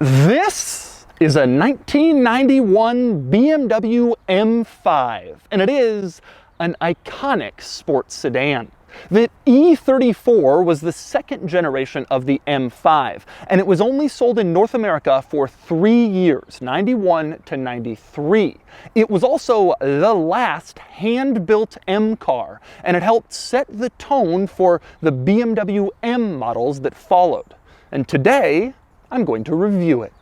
This is a 1991 BMW M5, and it is an iconic sports sedan. The E34 was the second generation of the M5, and it was only sold in North America for 3 years, 91 to 93. It was also the last hand-built M car, and it helped set the tone for the BMW M models that followed. And today, I'm going to review it.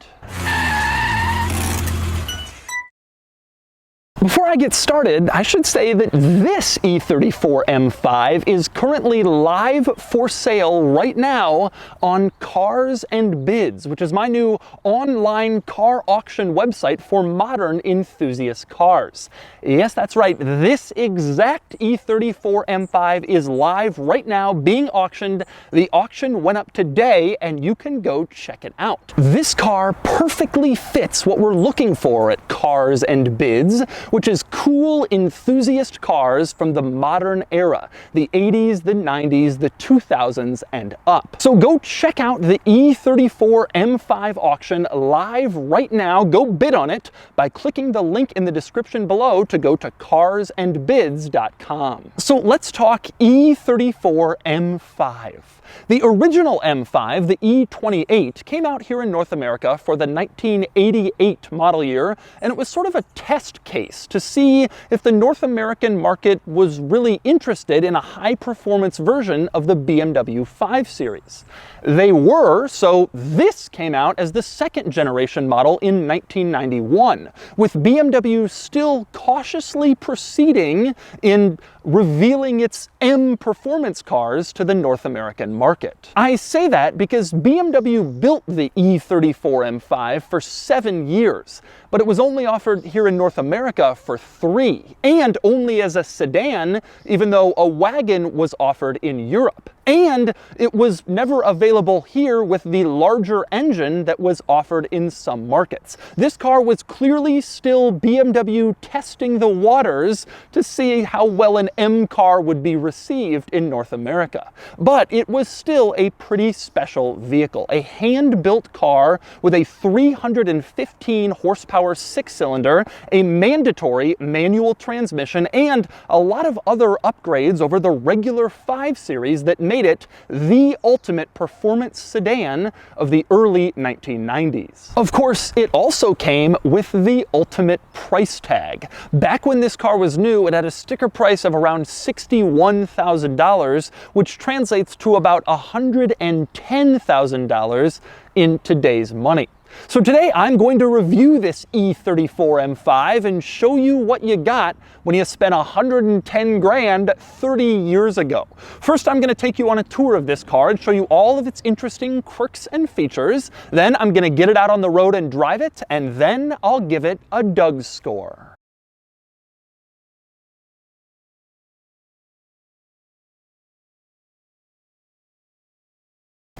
Before I get started, I should say that this E34 M5 is currently live for sale right now on Cars and Bids, which is my new online car auction website for modern enthusiast cars. Yes, that's right, this exact E34 M5 is live right now being auctioned. The auction went up today and you can go check it out. This car perfectly fits what we're looking for at Cars and Bids, which is cool enthusiast cars from the modern era, the 80s, the 90s, the 2000s, and up. So go check out the E34 M5 auction live right now. Go bid on it by clicking the link in the description below to go to carsandbids.com. So let's talk E34 M5. The original M5, the E28, came out here in North America for the 1988 model year, and it was sort of a test case to see if the North American market was really interested in a high-performance version of the BMW 5 Series. They were, so this came out as the second generation model in 1991, with BMW still cautiously proceeding in revealing its M performance cars to the North American market. I say that because BMW built the E34 M5 for 7 years, but it was only offered here in North America for 3, and only as a sedan, even though a wagon was offered in Europe. And it was never available here with the larger engine that was offered in some markets. This car was clearly still BMW testing the waters to see how well an M car would be received in North America. But it was still a pretty special vehicle, a hand-built car with a 315 horsepower 6-cylinder, a mandatory manual transmission, and a lot of other upgrades over the regular 5 Series that made it the ultimate performance sedan of the early 1990s. Of course, it also came with the ultimate price tag. Back when this car was new, it had a sticker price of around $61,000, which translates to about $110,000 in today's money. So today I'm going to review this E34 M5 and show you what you got when you spent 110 grand 30 years ago. First, I'm going to take you on a tour of this car and show you all of its interesting quirks and features. Then I'm going to get it out on the road and drive it, and then I'll give it a DougScore.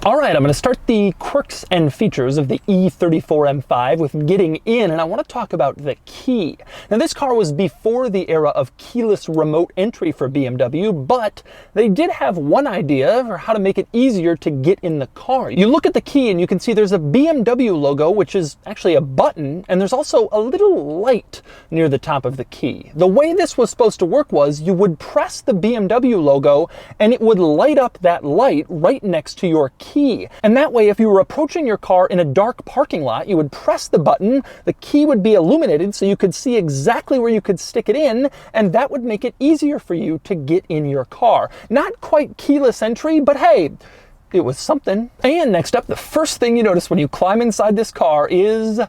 Alright, I'm going to start the quirks and features of the E34 M5 with getting in, and I want to talk about the key. Now, this car was before the era of keyless remote entry for BMW, but they did have one idea for how to make it easier to get in the car. You look at the key and you can see there's a BMW logo, which is actually a button, and there's also a little light near the top of the key. The way this was supposed to work was you would press the BMW logo and it would light up that light right next to your key. And that way, if you were approaching your car in a dark parking lot, you would press the button, the key would be illuminated so you could see exactly where you could stick it in, and that would make it easier for you to get in your car. Not quite keyless entry, but hey, it was something. And next up, the first thing you notice when you climb inside this car is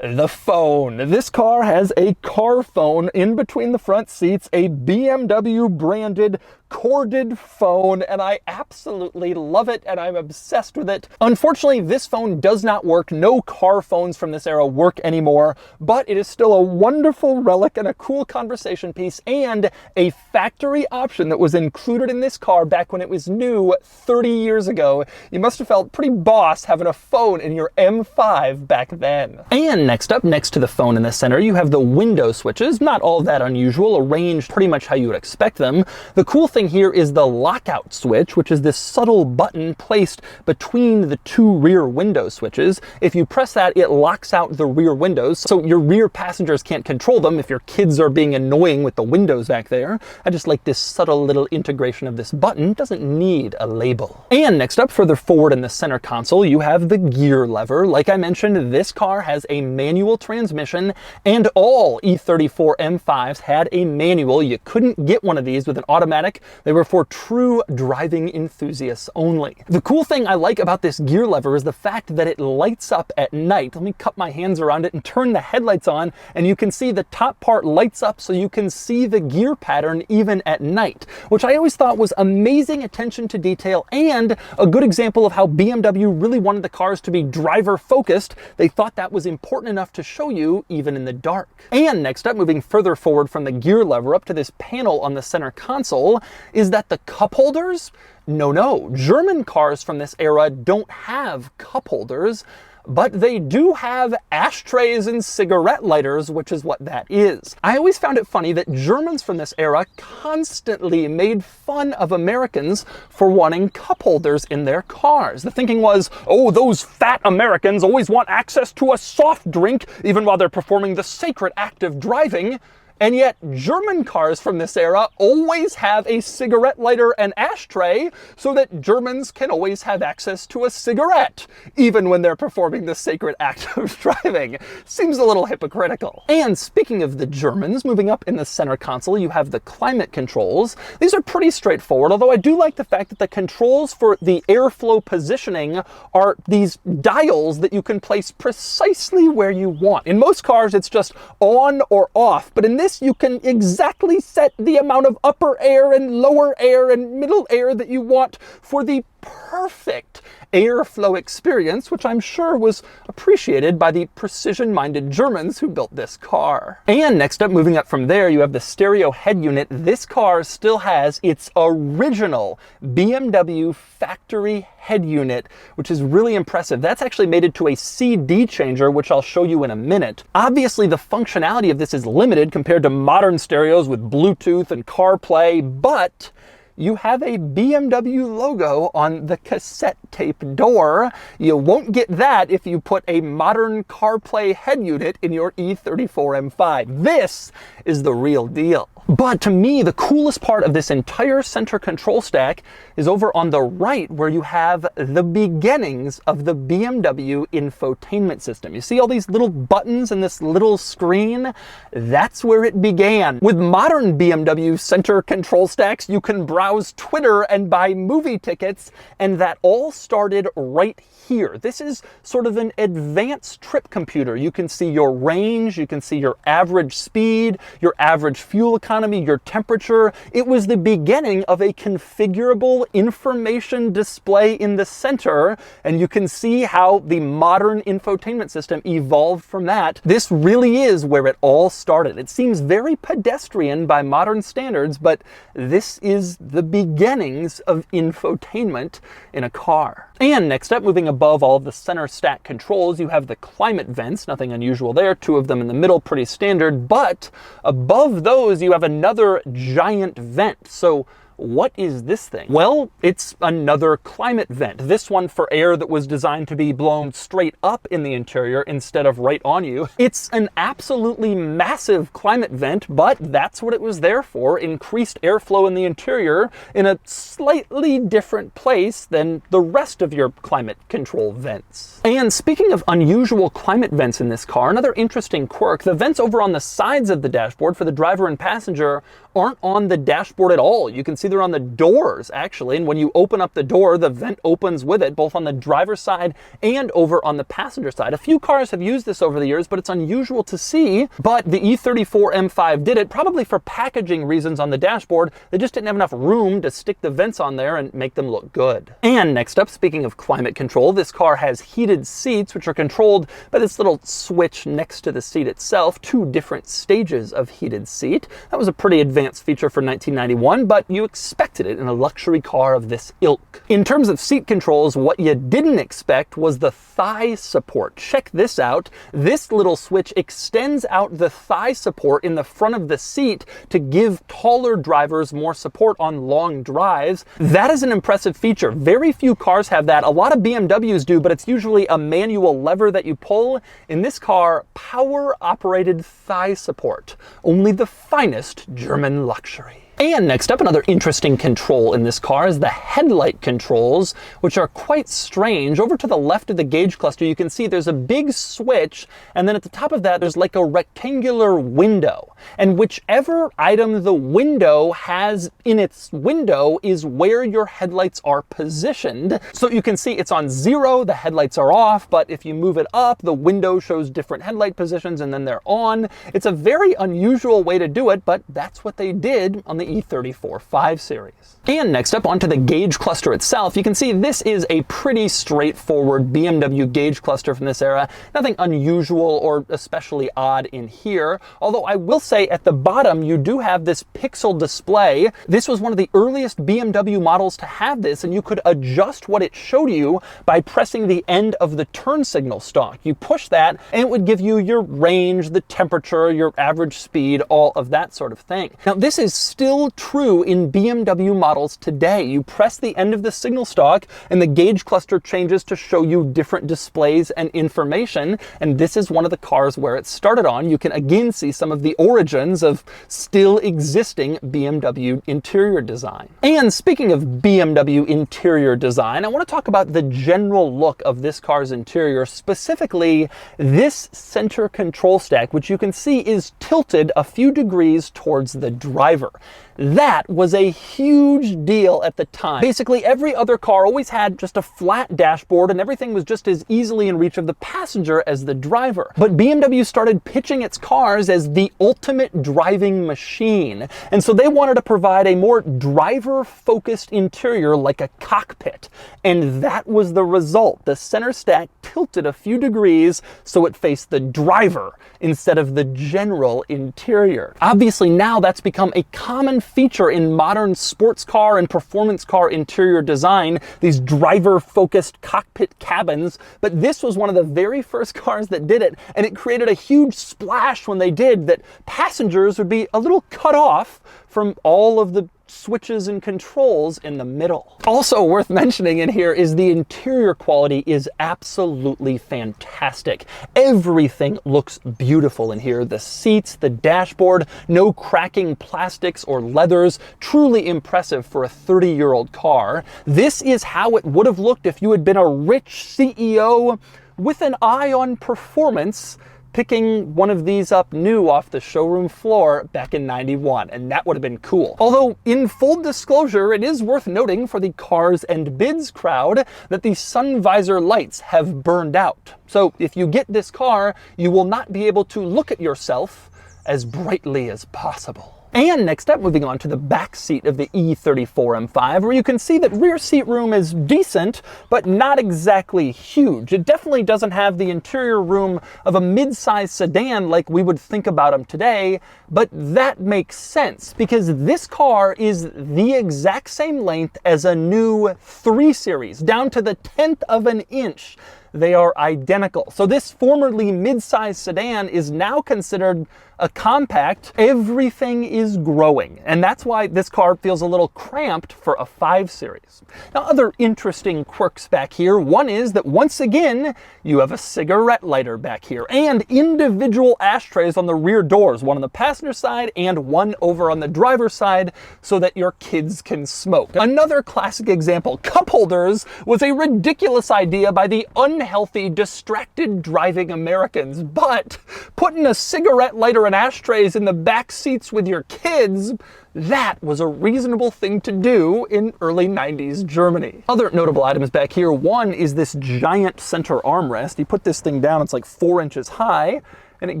the phone. This car has a car phone in between the front seats, a BMW branded corded phone, and I absolutely love it and I'm obsessed with it. Unfortunately, this phone does not work. No car phones from this era work anymore, but it is still a wonderful relic and a cool conversation piece and a factory option that was included in this car back when it was new 30 years ago. You must have felt pretty boss having a phone in your M5 back then. And next up, next to the phone in the center, you have the window switches. Not all that unusual, arranged pretty much how you would expect them. The cool thing here is the lockout switch, which is this subtle button placed between the two rear window switches. If you press that, it locks out the rear windows, so your rear passengers can't control them if your kids are being annoying with the windows back there. I just like this subtle little integration of this button. Doesn't need a label. And next up, further forward in the center console, you have the gear lever. Like I mentioned, this car has a manual transmission, and all E34 M5s had a manual. You couldn't get one of these with an automatic. They were for true driving enthusiasts only. The cool thing I like about this gear lever is the fact that it lights up at night. Let me cup my hands around it and turn the headlights on, and you can see the top part lights up so you can see the gear pattern even at night, which I always thought was amazing attention to detail and a good example of how BMW really wanted the cars to be driver focused. They thought that was important enough to show you even in the dark. And next up, moving further forward from the gear lever up to this panel on the center console, is that the cup holders? No. German cars from this era don't have cup holders, but they do have ashtrays and cigarette lighters, which is what that is. I always found it funny that Germans from this era constantly made fun of Americans for wanting cup holders in their cars. The thinking was, oh, those fat Americans always want access to a soft drink even while they're performing the sacred act of driving. And yet, German cars from this era always have a cigarette lighter and ashtray so that Germans can always have access to a cigarette, even when they're performing the sacred act of driving. Seems a little hypocritical. And speaking of the Germans, moving up in the center console, you have the climate controls. These are pretty straightforward, although I do like the fact that the controls for the airflow positioning are these dials that you can place precisely where you want. In most cars, it's just on or off, but in this, you can exactly set the amount of upper air and lower air and middle air that you want for the perfect airflow experience, which I'm sure was appreciated by the precision-minded Germans who built this car. And next up, moving up from there, you have the stereo head unit. This car still has its original BMW factory head unit, which is really impressive. That's actually made it to a CD changer, which I'll show you in a minute. Obviously, the functionality of this is limited compared to modern stereos with Bluetooth and CarPlay, but you have a BMW logo on the cassette tape door. You won't get that if you put a modern CarPlay head unit in your E34 M5. This is the real deal. But to me, the coolest part of this entire center control stack is over on the right, where you have the beginnings of the BMW infotainment system. You see all these little buttons and this little screen? That's where it began. With modern BMW center control stacks, you can browse Twitter and buy movie tickets, and that all started right here. This is sort of an advanced trip computer. You can see your range, you can see your average speed, your average fuel economy, your temperature. It was the beginning of a configurable information display in the center, and you can see how the modern infotainment system evolved from that. This really is where it all started. It seems very pedestrian by modern standards, but this is the beginnings of infotainment in a car. And next up, moving above all of the center stack controls, you have the climate vents. Nothing unusual there. Two of them in the middle, pretty standard. But above those, you have another giant vent. So what is this thing? Well, it's another climate vent. This one for air that was designed to be blown straight up in the interior instead of right on you. It's an absolutely massive climate vent, but that's what it was there for. Increased airflow in the interior in a slightly different place than the rest of your climate control vents. And speaking of unusual climate vents in this car, another interesting quirk, the vents over on the sides of the dashboard for the driver and passenger aren't on the dashboard at all. You can see they're on the doors, actually, and when you open up the door, the vent opens with it, both on the driver's side and over on the passenger side. A few cars have used this over the years, but it's unusual to see. But the E34 M5 did it, probably for packaging reasons on the dashboard. They just didn't have enough room to stick the vents on there and make them look good. And next up, speaking of climate control, this car has heated seats, which are controlled by this little switch next to the seat itself. Two different stages of heated seat. That was a pretty advanced advanced feature for 1991, but you expected it in a luxury car of this ilk. In terms of seat controls, what you didn't expect was the thigh support. Check this out. This little switch extends out the thigh support in the front of the seat to give taller drivers more support on long drives. That is an impressive feature. Very few cars have that. A lot of BMWs do, but it's usually a manual lever that you pull. In this car, power-operated thigh support. Only the finest German luxury. And next up, another interesting control in this car is the headlight controls, which are quite strange. Over to the left of the gauge cluster, you can see there's a big switch, and then at the top of that, there's like a rectangular window. And whichever item the window has in its window is where your headlights are positioned. So you can see it's on 0, the headlights are off, but if you move it up, the window shows different headlight positions and then they're on. It's a very unusual way to do it, but that's what they did on the E34 5 Series. And next up, onto the gauge cluster itself, you can see this is a pretty straightforward BMW gauge cluster from this era. Nothing unusual or especially odd in here, although I will say at the bottom you do have this pixel display. This was one of the earliest BMW models to have this, and you could adjust what it showed you by pressing the end of the turn signal stalk. You push that and it would give you your range, the temperature, your average speed, all of that sort of thing. Now this is still true in BMW models today. You press the end of the signal stalk and the gauge cluster changes to show you different displays and information, and this is one of the cars where it started on. You can again see some of the origins of still existing BMW interior design. And speaking of BMW interior design, I want to talk about the general look of this car's interior, specifically this center control stack, which you can see is tilted a few degrees towards the driver. That was a huge deal at the time. Basically, every other car always had just a flat dashboard and everything was just as easily in reach of the passenger as the driver. But BMW started pitching its cars as the ultimate driving machine. And so they wanted to provide a more driver-focused interior like a cockpit. And that was the result. The center stack tilted a few degrees so it faced the driver instead of the general interior. Obviously, now that's become a common feature in modern sports car and performance car interior design, these driver-focused cockpit cabins, but this was one of the very first cars that did it, and it created a huge splash when they did that passengers would be a little cut off from all of the switches and controls in the middle. Also worth mentioning in here is the interior quality is absolutely fantastic. Everything looks beautiful in here. The seats, the dashboard, no cracking plastics or leathers. Truly impressive for a 30-year-old car. This is how it would have looked if you had been a rich CEO with an eye on performance, picking one of these up new off the showroom floor back in '91, and that would have been cool. Although, in full disclosure, it is worth noting for the cars and bids crowd that the sun visor lights have burned out. So if you get this car, you will not be able to look at yourself as brightly as possible. And next up, moving on to the back seat of the E34 M5, where you can see that rear seat room is decent, but not exactly huge. It definitely doesn't have the interior room of a mid-size sedan like we would think about them today, but that makes sense because this car is the exact same length as a new 3 Series, down to the 1/10 of an inch. They are identical. So this formerly mid-size sedan is now considered a compact. Everything is growing, and that's why this car feels a little cramped for a 5 Series. Now, other interesting quirks back here. One is that once again, you have a cigarette lighter back here and individual ashtrays on the rear doors, one on the passenger side and one over on the driver's side so that your kids can smoke. Another classic example, cup holders was a ridiculous idea by the unhealthy, distracted driving Americans, but putting a cigarette lighter and ashtrays in the back seats with your kids, that was a reasonable thing to do in early 90s Germany. Other notable items back here, one is this giant center armrest. You put this thing down, it's like 4 inches high, and it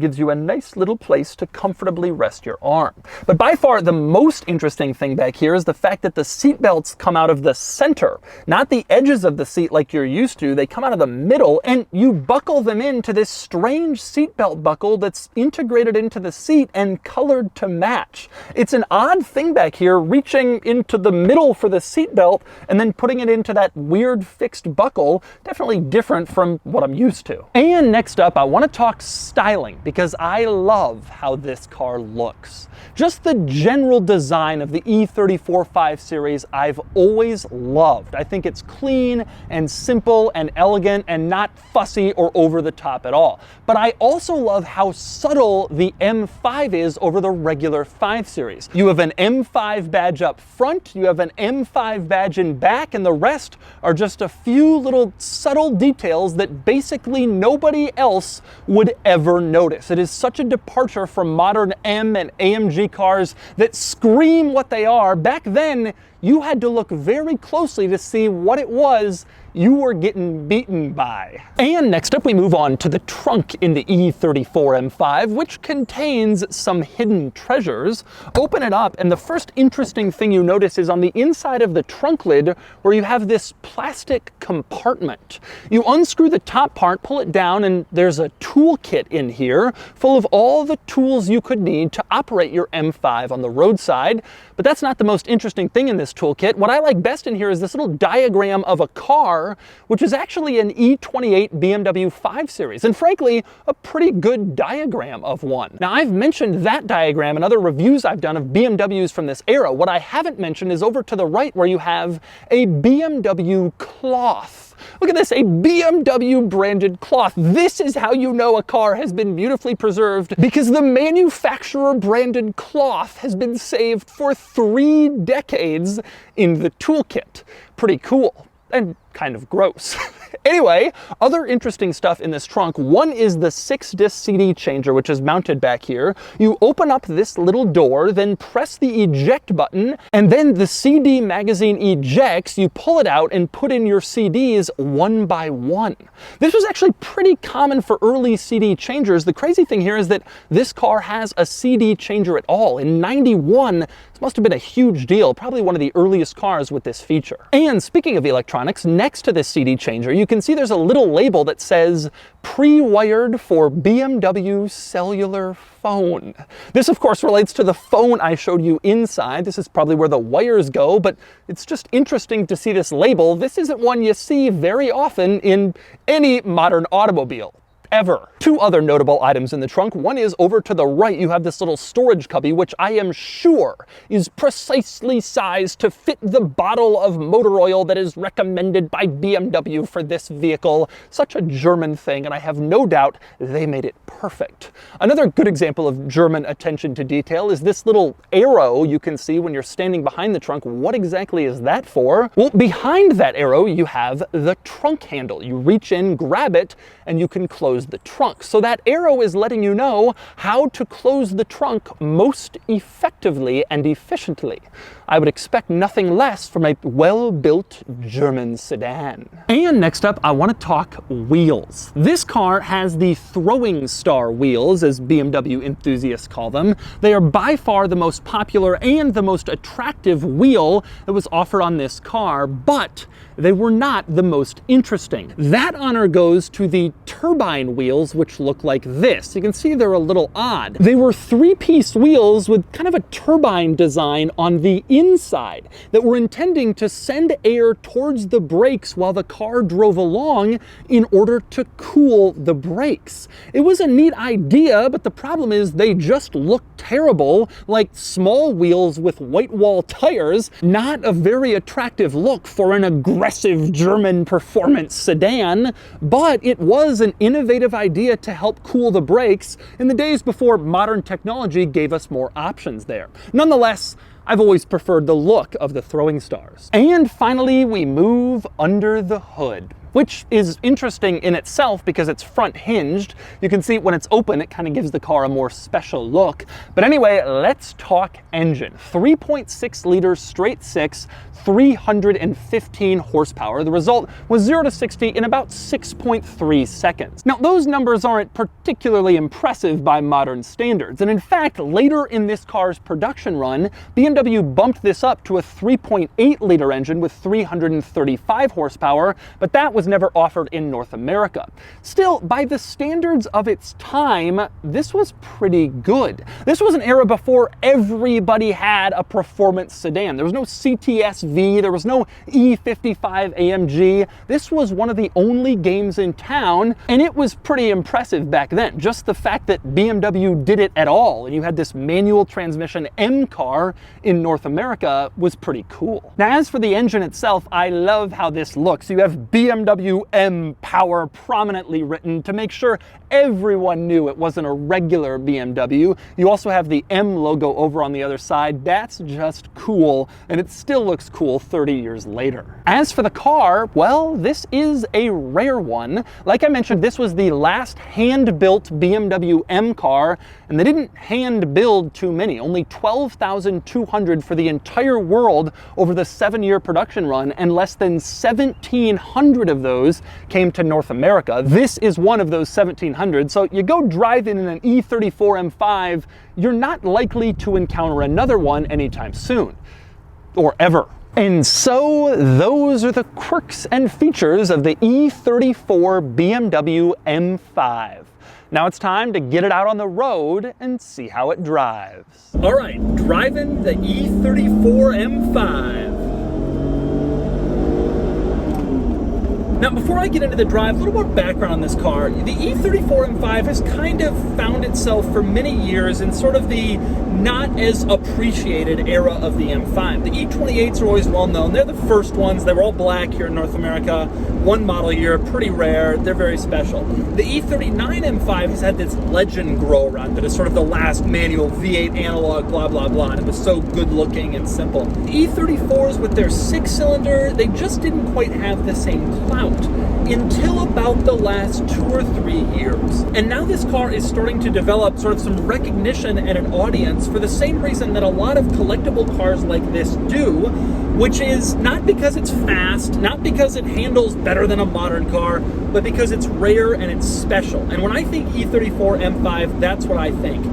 gives you a nice little place to comfortably rest your arm. But by far the most interesting thing back here is the fact that the seat belts come out of the center, not the edges of the seat like you're used to. They come out of the middle, and you buckle them into this strange seatbelt buckle that's integrated into the seat and colored to match. It's an odd thing back here, reaching into the middle for the seatbelt and then putting it into that weird fixed buckle. Definitely different from what I'm used to. And next up, I want to talk styling, because I love how this car looks. Just the general design of the E34 5 Series I've always loved. I think it's clean and simple and elegant and not fussy or over the top at all. But I also love how subtle the M5 is over the regular 5 Series. You have an M5 badge up front, you have an M5 badge in back, and the rest are just a few little subtle details that basically nobody else would ever notice. It is such a departure from modern M and AMG cars that scream what they are. Back then, you had to look very closely to see what it was you were getting beaten by. And next up, we move on to the trunk in the E34 M5, which contains some hidden treasures. Open it up, and the first interesting thing you notice is on the inside of the trunk lid, where you have this plastic compartment. You unscrew the top part, pull it down, and there's a toolkit in here full of all the tools you could need to operate your M5 on the roadside. But that's not the most interesting thing in this toolkit. What I like best in here is this little diagram of a car, which is actually an E28 BMW 5 Series, and frankly, a pretty good diagram of one. Now, I've mentioned that diagram in other reviews I've done of BMWs from this era. What I haven't mentioned is over to the right, where you have a BMW cloth. Look at this, a BMW branded cloth. This is how you know a car has been beautifully preserved, because the manufacturer branded cloth has been saved for 3 decades in the toolkit. Pretty cool. And kind of gross. Anyway, other interesting stuff in this trunk. One is the 6-disc CD changer, which is mounted back here. You open up this little door, then press the eject button, and then the CD magazine ejects. You pull it out and put in your CDs one by one. This was actually pretty common for early CD changers. The crazy thing here is that this car has a CD changer at all. In '91, this must have been a huge deal, probably one of the earliest cars with this feature. And speaking of electronics, next to this CD changer, you can see there's a little label that says pre-wired for BMW cellular phone. This, of course, relates to the phone I showed you inside. This is probably where the wires go, but it's just interesting to see this label. This isn't one you see very often in any modern automobile. Ever. 2 other notable items in the trunk. One is over to the right, you have this little storage cubby, which I am sure is precisely sized to fit the bottle of motor oil that is recommended by BMW for this vehicle. Such a German thing, and I have no doubt they made it perfect. Another good example of German attention to detail is this little arrow you can see when you're standing behind the trunk. What exactly is that for? Well, behind that arrow, you have the trunk handle. You reach in, grab it, and you can close the trunk. So that arrow is letting you know how to close the trunk most effectively and efficiently. I would expect nothing less from a well-built German sedan. And next up, I want to talk wheels. This car has the throwing star wheels, as BMW enthusiasts call them. They are by far the most popular and the most attractive wheel that was offered on this car, but they were not the most interesting. That honor goes to the turbine wheels, which look like this. You can see they're a little odd. They were 3-piece wheels with kind of a turbine design on the inside that were intending to send air towards the brakes while the car drove along in order to cool the brakes. It was a neat idea, but the problem is they just look terrible, like small wheels with white wall tires. Not a very attractive look for an aggressive German performance sedan, but it was an innovative idea to help cool the brakes in the days before modern technology gave us more options there. Nonetheless, I've always preferred the look of the throwing stars. And finally, we move under the hood. which is interesting in itself because it's front hinged. You can see when it's open, it kind of gives the car a more special look. But anyway, let's talk engine. 3.6 liters straight six, 315 horsepower. The result was 0 to 60 in about 6.3 seconds. Now, those numbers aren't particularly impressive by modern standards, and in fact, later in this car's production run, BMW bumped this up to a 3.8 liter engine with 335 horsepower, but that was never offered in North America. Still, by the standards of its time, this was pretty good. This was an era before everybody had a performance sedan. There was no CTS-V, there was no E34 AMG. This was one of the only games in town, and it was pretty impressive back then. Just the fact that BMW did it at all, and you had this manual transmission M car in North America was pretty cool. Now, as for the engine itself, I love how this looks. You have BMW M power prominently written to make sure everyone knew it wasn't a regular BMW. You also have the M logo over on the other side. That's just cool, and it still looks cool 30 years later. As for the car, well, this is a rare one. Like I mentioned, this was the last hand-built BMW M car, and they didn't hand-build too many, only 12,200 for the entire world over the 7-year production run, and less than 1,700 of those came to North America. This is one of those 1,700, so you go driving in an E34 M5, you're not likely to encounter another one anytime soon, or ever. And so those are the quirks and features of the E34 BMW M5. Now it's time to get it out on the road and see how it drives. All right, driving the E34 M5. Now, before I get into the drive, a little more background on this car. The E34 M5 has kind of found itself for many years in sort of the not as appreciated era of the M5. The E28s are always well known. They're the first ones. They were all black here in North America. One model year, pretty rare. They're very special. The E39 M5 has had this legend grow around that is sort of the last manual V8 analog, blah, blah, blah. And it was so good looking and simple. The E34s with their 6-cylinder, they just didn't quite have the same clout until about the last 2 or 3 years. And now this car is starting to develop sort of some recognition and an audience for the same reason that a lot of collectible cars like this do, which is not because it's fast, not because it handles better than a modern car, but because it's rare and it's special. And when I think E34 M5, that's what I think.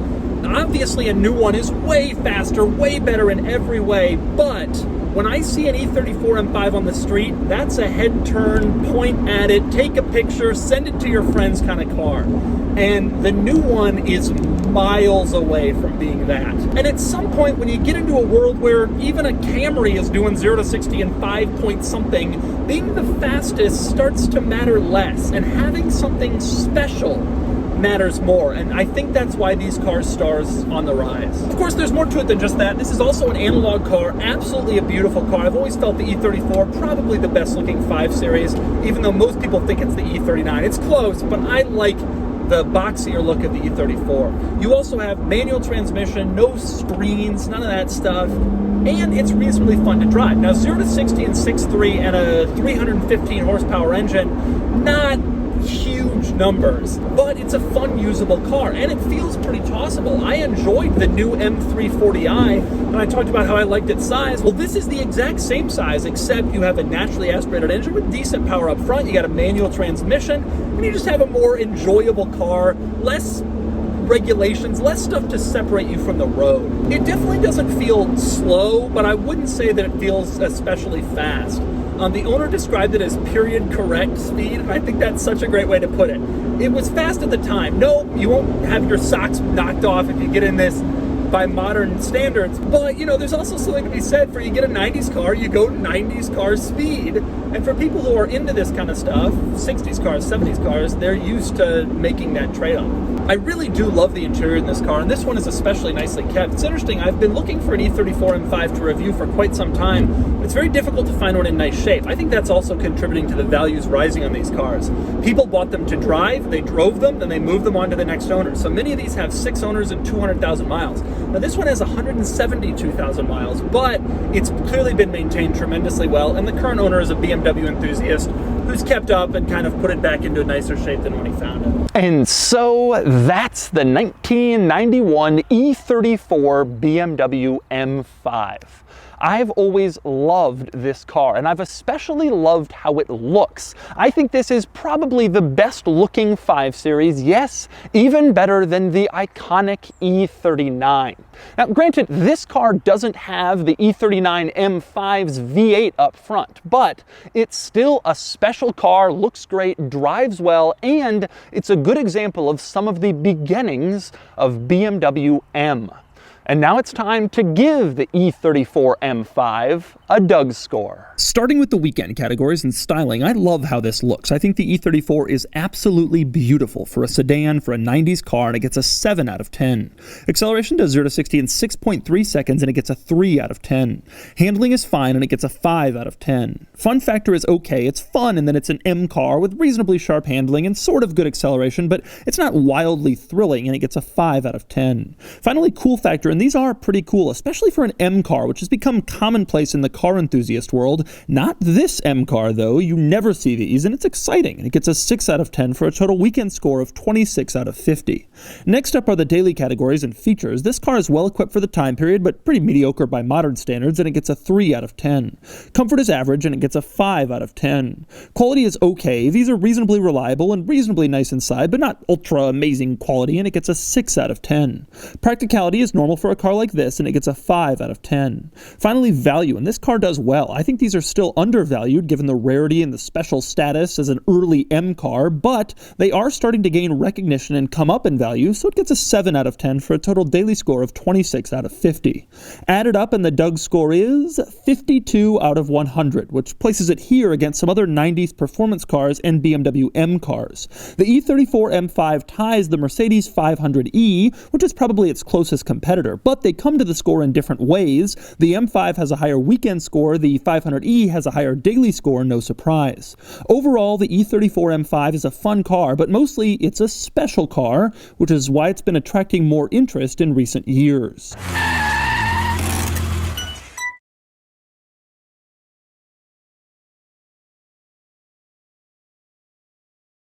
Obviously, a new one is way faster, way better in every way, but when I see an E34 M5 on the street, that's a head turn, point at it, take a picture, send it to your friends kind of car. And the new one is miles away from being that. And at some point, when you get into a world where even a Camry is doing 0 to 60 in 5 point something, being the fastest starts to matter less, and having something special matters more, and I think that's why these cars stars on the rise. Of course, there's more to it than just that. This is also an analog car, absolutely a beautiful car. I've always felt the E34 probably the best looking 5 Series, even though most people think it's the E39. It's close, but I like the boxier look of the E34. You also have manual transmission, no screens, none of that stuff, and it's reasonably fun to drive. Now, 0 to 60 in 6.3 and a 315 horsepower engine, not huge numbers, but it's a fun, usable car, and it feels pretty tossable. I enjoyed the new M340i, and I talked about how I liked its size. Well, this is the exact same size, except you have a naturally aspirated engine with decent power up front, you got a manual transmission, and you just have a more enjoyable car, less regulations, less stuff to separate you from the road. It definitely doesn't feel slow, but I wouldn't say that it feels especially fast. The owner described it as period correct speed, and I think that's such a great way to put it. It was fast at the time. No, you won't have your socks knocked off if you get in this by modern standards, but you know, there's also something to be said for you get a 90s car, you go 90s car speed, and for people who are into this kind of stuff, 60s cars, 70s cars, they're used to making that trade-off. I really do love the interior in this car, and this one is especially nicely kept. It's interesting, I've been looking for an E34 M5 to review for quite some time, but it's very difficult to find one in nice shape. I think that's also contributing to the values rising on these cars. People bought them to drive, they drove them, then they moved them on to the next owner. So many of these have 6 owners and 200,000 miles. Now this one has 172,000 miles, but it's clearly been maintained tremendously well, and the current owner is a BMW enthusiast who's kept up and kind of put it back into a nicer shape than when he found it. And so that's the 1991 E34 BMW M5. I've always loved this car, and I've especially loved how it looks. I think this is probably the best looking 5 Series, yes, even better than the iconic E39. Now granted, this car doesn't have the E39 M5's V8 up front, but it's still a special car, looks great, drives well, and it's a good example of some of the beginnings of BMW M. And now it's time to give the E34 M5 a DougScore. Starting with the weekend categories and styling, I love how this looks. I think the E34 is absolutely beautiful for a sedan, for a 90s car, and it gets a 7 out of 10. Acceleration does 0 to 60 in 6.3 seconds, and it gets a 3 out of 10. Handling is fine, and it gets a 5 out of 10. Fun factor is okay. It's fun, and then it's an M car with reasonably sharp handling and sort of good acceleration, but it's not wildly thrilling, and it gets a 5 out of 10. Finally, cool factor, and these are pretty cool, especially for an M car, which has become commonplace in the car enthusiast world. Not this M car, though. You never see these, and it's exciting. And it gets a 6 out of 10 for a total weekend score of 26 out of 50. Next up are the daily categories and features. This car is well equipped for the time period, but pretty mediocre by modern standards, and it gets a 3 out of 10. Comfort is average, and it gets a 5 out of 10. Quality is okay. These are reasonably reliable and reasonably nice inside, but not ultra amazing quality, and it gets a 6 out of 10. Practicality is normal for a car like this, and it gets a 5 out of 10. Finally, value, and this car does well. I think these are still undervalued given the rarity and the special status as an early M car, but they are starting to gain recognition and come up in value, so it gets a 7 out of 10 for a total daily score of 26 out of 50. Added up, and the DougScore is 52 out of 100, which places it here against some other 90s performance cars and BMW M cars. The E34 M5 ties the Mercedes 500e, which is probably its closest competitor, but they come to the score in different ways. The M5 has a higher weekend score, the 500e has a higher daily score, no surprise. Overall, the E34 M5 is a fun car, but mostly it's a special car, which is why it's been attracting more interest in recent years.